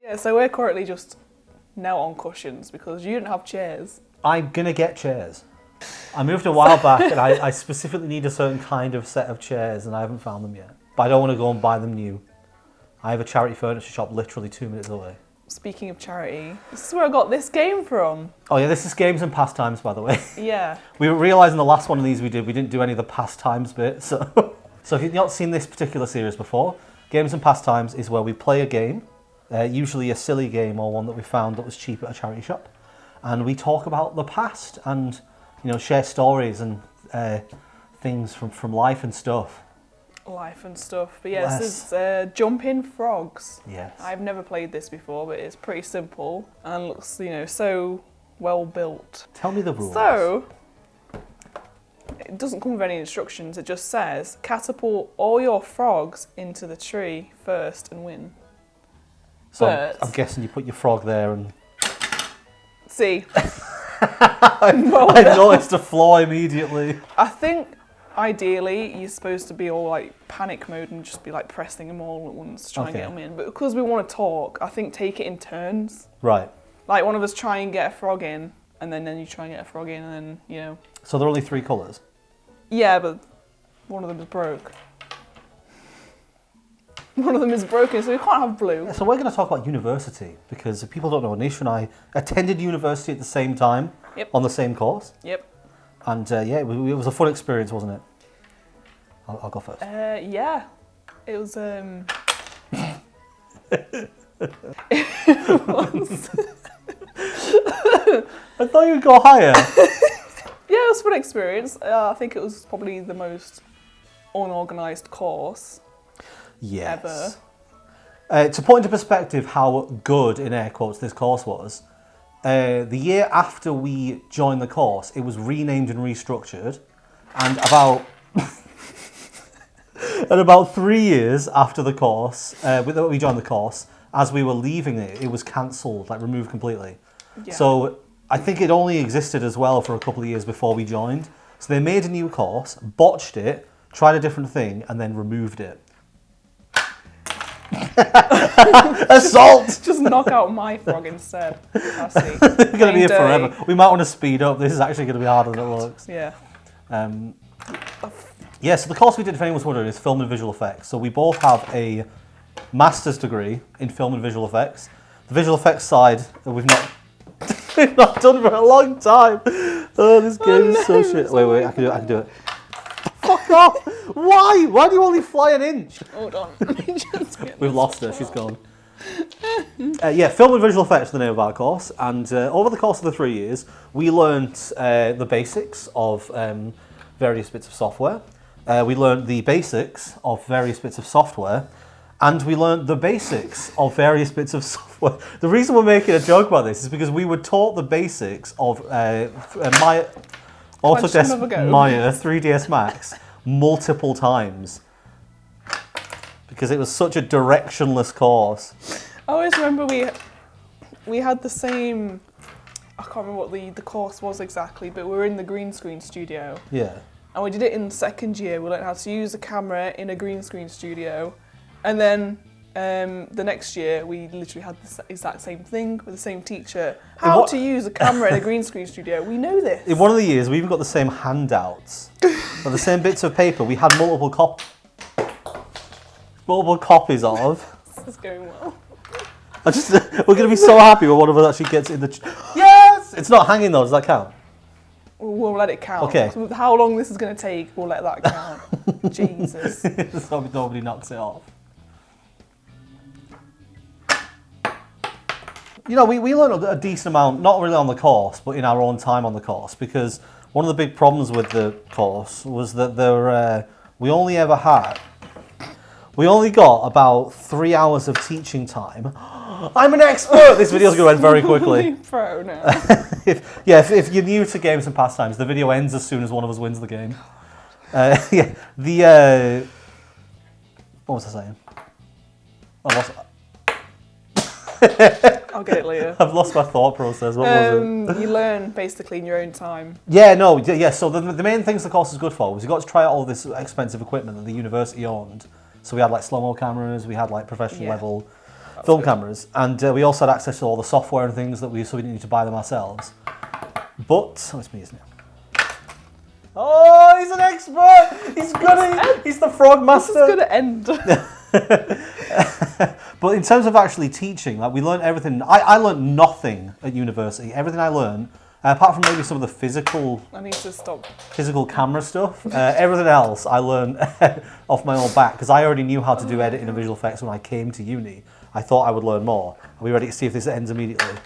Yeah, so we're currently just now on cushions because you didn't have chairs. I'm going to get chairs. I moved a while back and I specifically need a certain kind of set of chairs and I haven't found them yet. But I don't want to go and buy them new. I have a charity furniture shop literally 2 minutes away. Speaking of charity, this is where I got this game from. Oh yeah, this is games and pastimes, by the way. Yeah. We realised in the last one of these we didn't do any of the pastimes bit. So if you've not seen this particular series before, games and pastimes is where we play a game, usually a silly game or one that we found that was cheap at a charity shop, and we talk about the past and share stories and things from life and stuff. Life and stuff. But yes, it's Jumping Frogs. Yes. I've never played this before, but it's pretty simple and looks, so well built. Tell me the rules. So, it doesn't come with any instructions. It just says, catapult all your frogs into the tree first and win. So but, I'm guessing you put your frog there and... See. I noticed a flaw immediately. I think ideally you're supposed to be all like panic mode and just be like pressing them all at once to try and get them in. But because we want to talk, I think take it in turns. Right. Like one of us try and get a frog in, and then you try and get a frog in, and then, So there are only 3 colours? Yeah, but one of them is broke. One of them is broken, so we can't have blue. Yeah, so we're going to talk about university, because if people don't know, Nisha and I attended university at the same time, on the same course. Yep. And it was a fun experience, wasn't it? I'll go first. Yeah. It was, I thought you'd go higher. Yeah, it was a fun experience. I think it was probably the most unorganised course ever. To put into perspective how good, in air quotes, this course was, the year after we joined the course, it was renamed and restructured, and about 3 years after the course, we joined the course, as we were leaving it, it was cancelled, like removed completely. Yeah. So I think it only existed as well for a couple of years before we joined. So they made a new course, botched it, tried a different thing, and then removed it. Assault! Just knock out my frog instead. I see. We're going to be here forever. We might want to speed up. This is actually going to be harder than it looks. Yeah. So the course we did, if anyone's wondering, is film and visual effects. So we both have a master's degree in film and visual effects. The visual effects side, we've not done for a long time. Oh, this game is so shit. Wait, I can do it. Fuck off! Why? Why do you only fly an inch? Hold on. We've lost her, she's gone. Film and visual effects is the name of our course, and over the course of the 3 years, we learnt the basics of various bits of software. We learnt the basics of various bits of software, and we learnt the basics of various bits of software. The reason we're making a joke about this is because we were taught the basics of Autodesk Maya 3ds Max multiple times because it was such a directionless course. I always remember we had the same, I can't remember what the course was exactly, but we were in the green screen studio. Yeah. And we did it in the second year. We learned how to use a camera in a green screen studio. And then the next year, we literally had the exact same thing with the same teacher. How to use a camera in a green screen studio. We know this. In one of the years, we even got the same handouts. Or the same bits of paper. We had multiple copies of. This is going well. We're going to be so happy when one of us actually gets in the... Yes! It's not hanging though, does that count? We'll let it count. Okay. So how long this is going to take, we'll let that count. Jesus. So nobody knocks it off. We learned a decent amount, not really on the course, but in our own time on the course, because one of the big problems with the course was that we only got about 3 hours of teaching time. I'm an expert! This video's going to end very quickly. Pro now. If you're new to games and pastimes, the video ends as soon as one of us wins the game. What was I saying? I'll get it later. I've lost my thought process. What was it? You learn basically in your own time. So the main things the course was good for was you got to try out all this expensive equipment that the university owned. So we had like slow-mo cameras, we had like professional level film cameras, and we also had access to all the software and things so we didn't need to buy them ourselves. But it's me, isn't it? Oh, he's an expert. He's the frog master. This is gonna end. But in terms of actually teaching, like we learned everything. I learned nothing at university. Everything I learned, apart from maybe some of the physical camera stuff, everything else I learned off my own back because I already knew how to do editing and visual effects when I came to uni. I thought I would learn more. Are we ready to see if this ends immediately?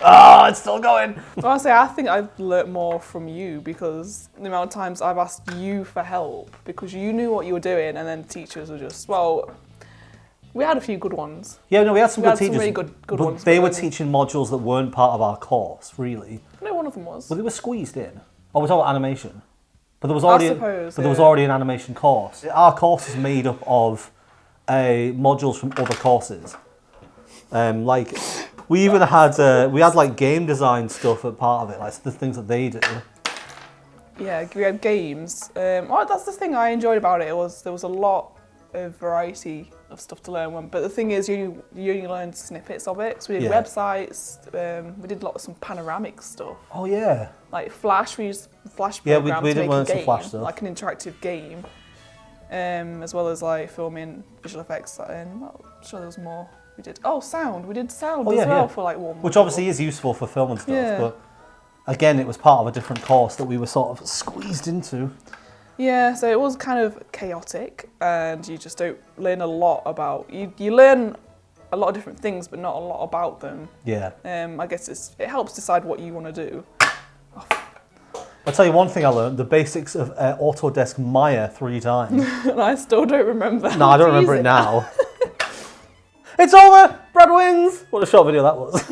Oh, it's still going. Honestly, I think I've learnt more from you because the amount of times I've asked you for help because you knew what you were doing, and then the teachers were just we had a few good ones. Yeah, no, we had some good teachers. Some really good ones. They were teaching modules that weren't part of our course, really. No, one of them was. Well, they were squeezed in. Oh, it was all animation. But there was already, there was already an animation course. Our course is made up of modules from other courses. Like we even had like game design stuff at part of it, like the things that they do. Yeah, we had games. That's the thing I enjoyed about it. There was a lot of variety of stuff to learn. But the thing is, you only learned snippets of it. So we did websites. We did some panoramic stuff. Oh yeah. Like Flash, we used Flash program we to did make learn a game, some Flash stuff. like an interactive game, as well as like filming visual effects. And I'm sure there was more. We did sound. We did sound as well for like 1 month. Which obviously is useful for film and stuff. Yeah. But again, it was part of a different course that we were sort of squeezed into. Yeah, so it was kind of chaotic, and you just don't learn a lot about. You learn a lot of different things, but not a lot about them. Yeah. I guess it helps decide what you want to do. I'll tell you one thing I learned: the basics of Autodesk Maya 3 times. And I still don't remember. No, I don't remember it now. It's over. Brad wins. What a short video that was.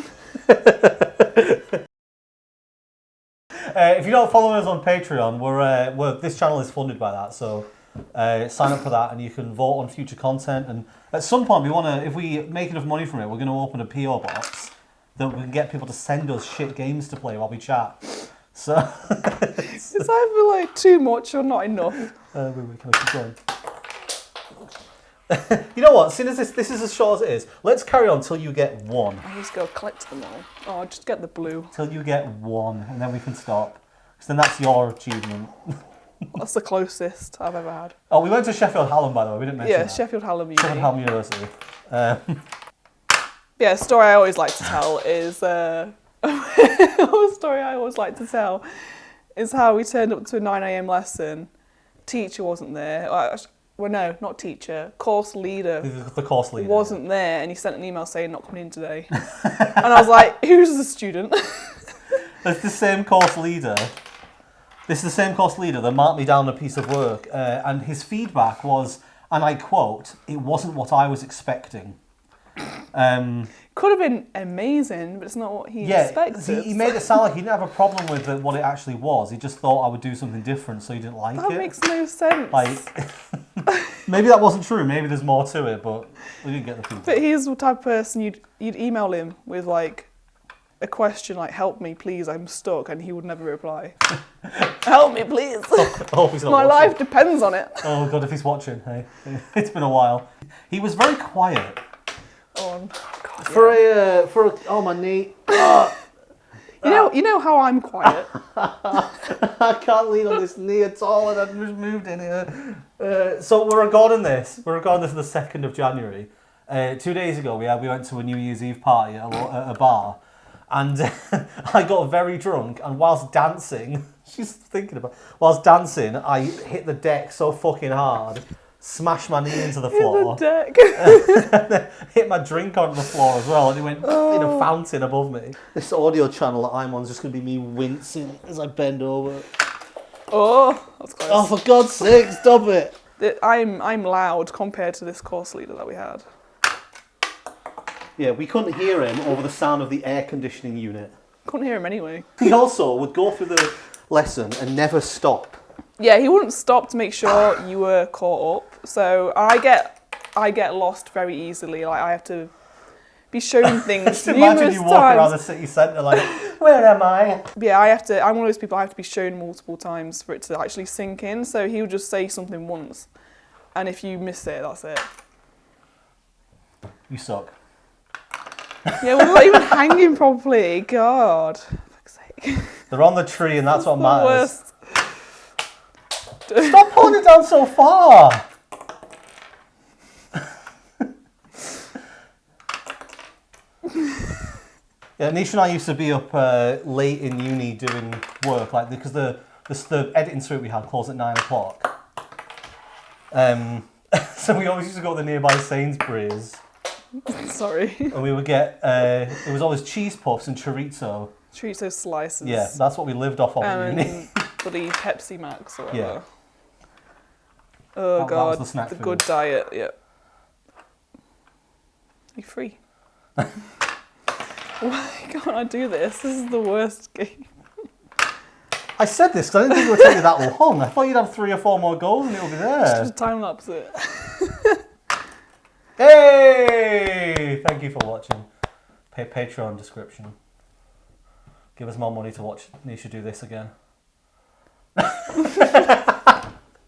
If you don't follow us on Patreon, this channel is funded by that, so sign up for that and you can vote on future content. And at some point, if we make enough money from it, we're going to open a PO box that we can get people to send us shit games to play while we chat. So it's either like too much or not enough. We can keep going. You know what? Seeing as this is as short as it is, let's carry on till you get 1. I just go collect them all. Oh, just get the blue. Till you get 1, and then we can stop. Because then that's your achievement. That's the closest I've ever had. Oh, we went to Sheffield Hallam, by the way. We didn't mention that. Yeah, Sheffield Hallam Uni. Sheffield Hallam University. Yeah, a story I always like to tell is a story I always like to tell is how we turned up to a 9 a.m. lesson. Teacher wasn't there. Well, no, not teacher. Course leader. The course leader wasn't there, and he sent an email saying not coming in today. And I was like, "Who's the student?" It's the same course leader. This is the same course leader that marked me down a piece of work, and his feedback was, and I quote, "It wasn't what I was expecting." Could have been amazing, but it's not what he expected. He made it sound like he didn't have a problem with what it actually was. He just thought I would do something different, so he didn't like it. That makes no sense. Like, maybe that wasn't true. Maybe there's more to it, but we didn't get the feedback. But he's the type of person you'd email him with like a question like, "Help me, please, I'm stuck," and he would never reply. Help me, please. Oh, he's not My watching. life depends on it. Oh God, if he's watching, hey, it's been a while. He was very quiet. Oh God. Oh my knee. You know how I'm quiet. I can't lean on this knee at all, and I've just moved in here. So we're recording this. We're recording this on the 2nd of January. 2 days ago, we went to a New Year's Eve party at a bar, and I got very drunk. And whilst dancing, whilst dancing, I hit the deck so fucking hard. Smashed my knee into the floor. The deck. Hit my drink onto the floor as well, and it went in a fountain above me. This audio channel that I'm on is just going to be me wincing as I bend over. Oh, that's close. Oh, for God's sake, stop it. I'm loud compared to this course leader that we had. Yeah, we couldn't hear him over the sound of the air conditioning unit. Couldn't hear him anyway. He also would go through the lesson and never stop. Yeah, he wouldn't stop to make sure you were caught up. So I get lost very easily. Like I have to be shown things Just imagine you walk around the city centre like, where am I? Yeah, I'm one of those people I have to be shown multiple times for it to actually sink in. So he would just say something once, and if you miss it, that's it. You suck. Yeah, we're not even hanging properly. God. For fuck's sake. They're on the tree and that's what matters. Worst. Stop pulling it down so far! Yeah, Nisha and I used to be up late in uni doing work, like because the editing suite we had closed at 9 o'clock. So we always used to go to the nearby Sainsbury's. Sorry. And we would get, it was always cheese puffs and chorizo. Chorizo slices. Yeah, that's what we lived off of at uni. And bloody Pepsi Max or whatever. Yeah. Oh That God, was the snack food. good diet, yeah. You're free. Why can't I do this? This is the worst game. I said this because I didn't think it would take you that long. I thought you'd have 3 or 4 more goals and it would be there. Just time lapse it. Hey! Thank you for watching. Patreon description. Give us more money to watch Nisha do this again.